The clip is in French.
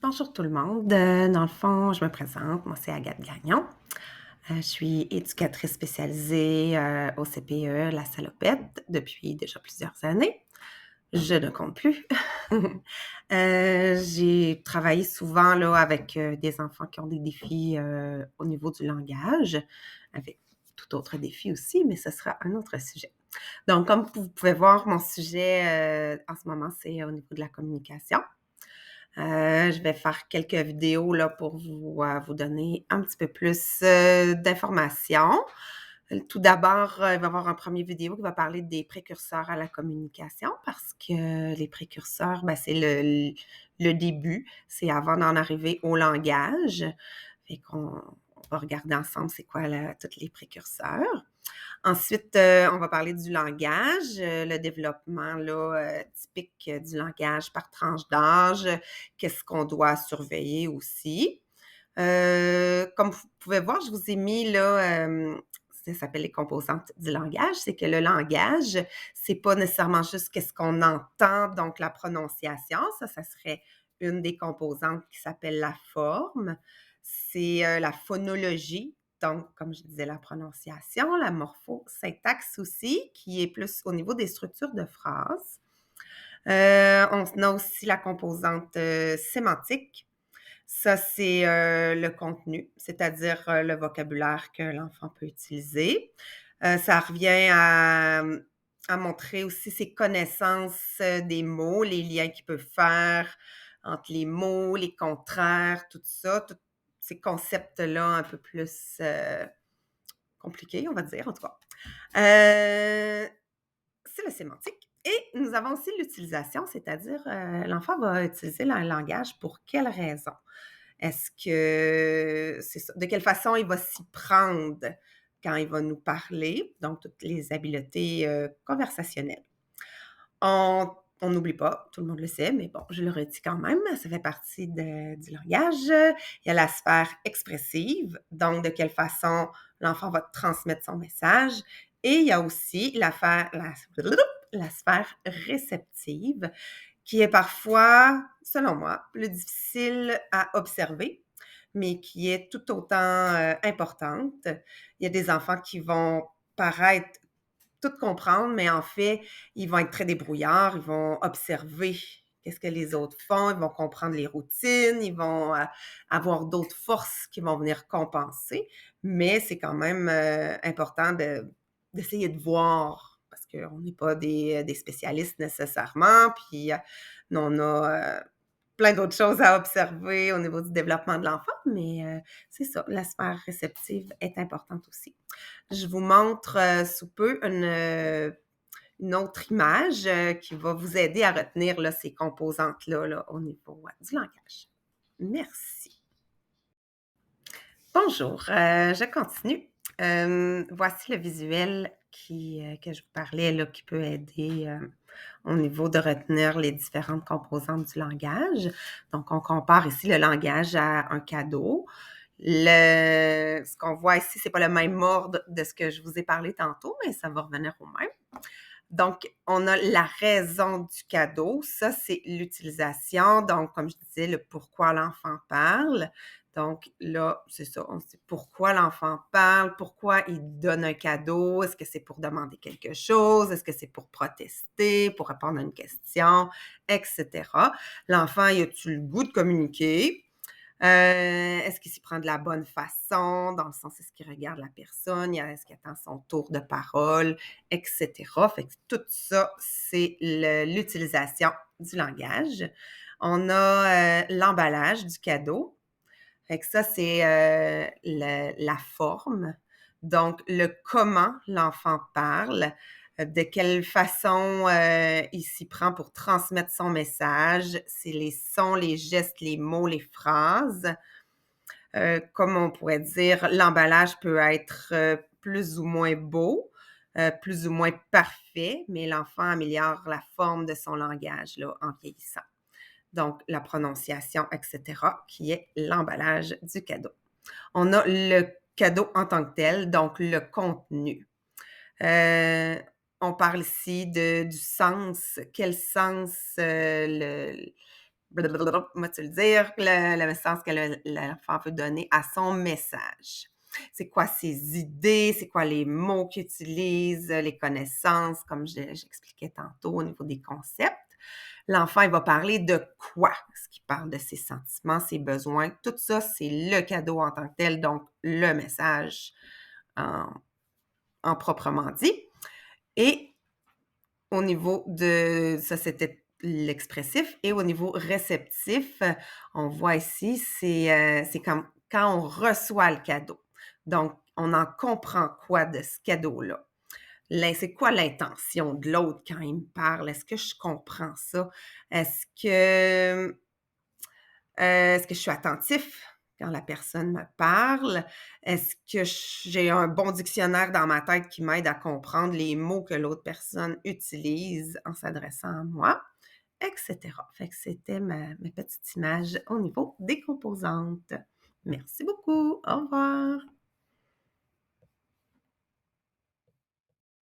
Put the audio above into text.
Bonjour tout le monde. Dans le fond, je me présente. Moi, c'est Agathe Gagnon. Je suis éducatrice spécialisée au CPE La Salopette depuis déjà plusieurs années. Je ne compte plus. J'ai travaillé souvent là, avec des enfants qui ont des défis au niveau du langage, avec tout autre défi aussi, mais ce sera un autre sujet. Donc, comme vous pouvez voir, mon sujet en ce moment, c'est au niveau de la communication. Je vais faire quelques vidéos là, pour vous donner un petit peu plus d'informations. Tout d'abord, il va y avoir un premier vidéo qui va parler des précurseurs à la communication parce que les précurseurs, ben, c'est le début, c'est avant d'en arriver au langage. Fait qu'on on va regarder ensemble c'est quoi tous les précurseurs. Ensuite, on va parler du langage, le développement là, typique du langage par tranche d'âge, qu'est-ce qu'on doit surveiller aussi. Comme vous pouvez voir, je vous ai mis là, ça s'appelle les composantes du langage. C'est que le langage, c'est pas nécessairement juste qu'est-ce qu'on entend, donc la prononciation, ça serait une des composantes qui s'appelle la forme. C'est la phonologie, donc, comme je disais, la prononciation, la morphosyntaxe aussi, qui est plus au niveau des structures de phrases. On a aussi la composante sémantique. Ça, c'est le contenu, c'est-à-dire le vocabulaire que l'enfant peut utiliser. Ça revient à montrer aussi ses connaissances des mots, les liens qu'il peut faire entre les mots, les contraires, tout ça, tous ces concepts-là un peu plus compliqués, on va dire, en tout cas. C'est le sémantique. Et nous avons aussi l'utilisation, c'est-à-dire l'enfant va utiliser le langage pour quelle raison? Est-ce que c'est ça? De quelle façon il va s'y prendre quand il va nous parler? Donc, toutes les habiletés conversationnelles. On n'oublie pas, tout le monde le sait, mais bon, je le redis quand même, ça fait partie du langage. Il y a la sphère expressive, donc de quelle façon l'enfant va transmettre son message. Et il y a aussi la sphère réceptive, qui est parfois, selon moi, plus difficile à observer, mais qui est tout autant importante. Il y a des enfants qui vont paraître tout comprendre, mais en fait, ils vont être très débrouillards, ils vont observer qu'est-ce que les autres font, ils vont comprendre les routines, ils vont avoir d'autres forces qui vont venir compenser, mais c'est quand même important d'essayer de voir, parce qu'on n'est pas des spécialistes nécessairement, puis on a plein d'autres choses à observer au niveau du développement de l'enfant, mais c'est ça, la sphère réceptive est importante aussi. Je vous montre sous peu une autre image qui va vous aider à retenir là, ces composantes-là là, au niveau du langage. Merci. Bonjour, je continue. Voici le visuel que je vous parlais, là, qui peut aider au niveau de retenir les différentes composantes du langage. Donc, on compare ici le langage à un cadeau. Ce qu'on voit ici, c'est pas le même ordre de ce que je vous ai parlé tantôt, mais ça va revenir au même. Donc, on a la raison du cadeau. Ça, c'est l'utilisation. Donc, comme je disais, le pourquoi l'enfant parle. Donc, là, c'est ça. On sait pourquoi l'enfant parle, pourquoi il donne un cadeau. Est-ce que c'est pour demander quelque chose? Est-ce que c'est pour protester, pour répondre à une question, etc. L'enfant, il a-tu le goût de communiquer? Est-ce qu'il s'y prend de la bonne façon? Dans le sens, est-ce qu'il regarde la personne? Est-ce qu'il attend son tour de parole? Etc. Fait que tout ça, c'est l'utilisation du langage. On a l'emballage du cadeau. Fait que ça, c'est la forme. Donc, le comment l'enfant parle, de quelle façon il s'y prend pour transmettre son message. C'est les sons, les gestes, les mots, les phrases. Comme on pourrait dire, l'emballage peut être plus ou moins beau, plus ou moins parfait, mais l'enfant améliore la forme de son langage là, en vieillissant. Donc, la prononciation, etc., qui est l'emballage du cadeau. On a le cadeau en tant que tel, donc le contenu. Euh, on parle ici du sens. Quel sens blablabla, moi tu le dire, le sens que l'enfant veut donner à son message. C'est quoi ses idées, c'est quoi les mots qu'il utilise, les connaissances, comme j'expliquais tantôt au niveau des concepts. L'enfant, il va parler de quoi? Est-ce qu'il parle de ses sentiments, ses besoins? Tout ça, c'est le cadeau en tant que tel, donc le message en, en proprement dit. Et au niveau de ça, c'était l'expressif. Et au niveau réceptif, on voit ici, c'est comme quand on reçoit le cadeau. Donc, on en comprend quoi de ce cadeau-là? C'est quoi l'intention de l'autre quand il me parle? Est-ce que je comprends ça? Est-ce que, est-ce que je suis attentif quand la personne me parle? Est-ce que j'ai un bon dictionnaire dans ma tête qui m'aide à comprendre les mots que l'autre personne utilise en s'adressant à moi? Etc. Fait que c'était ma petite image au niveau des composantes. Merci beaucoup. Au revoir.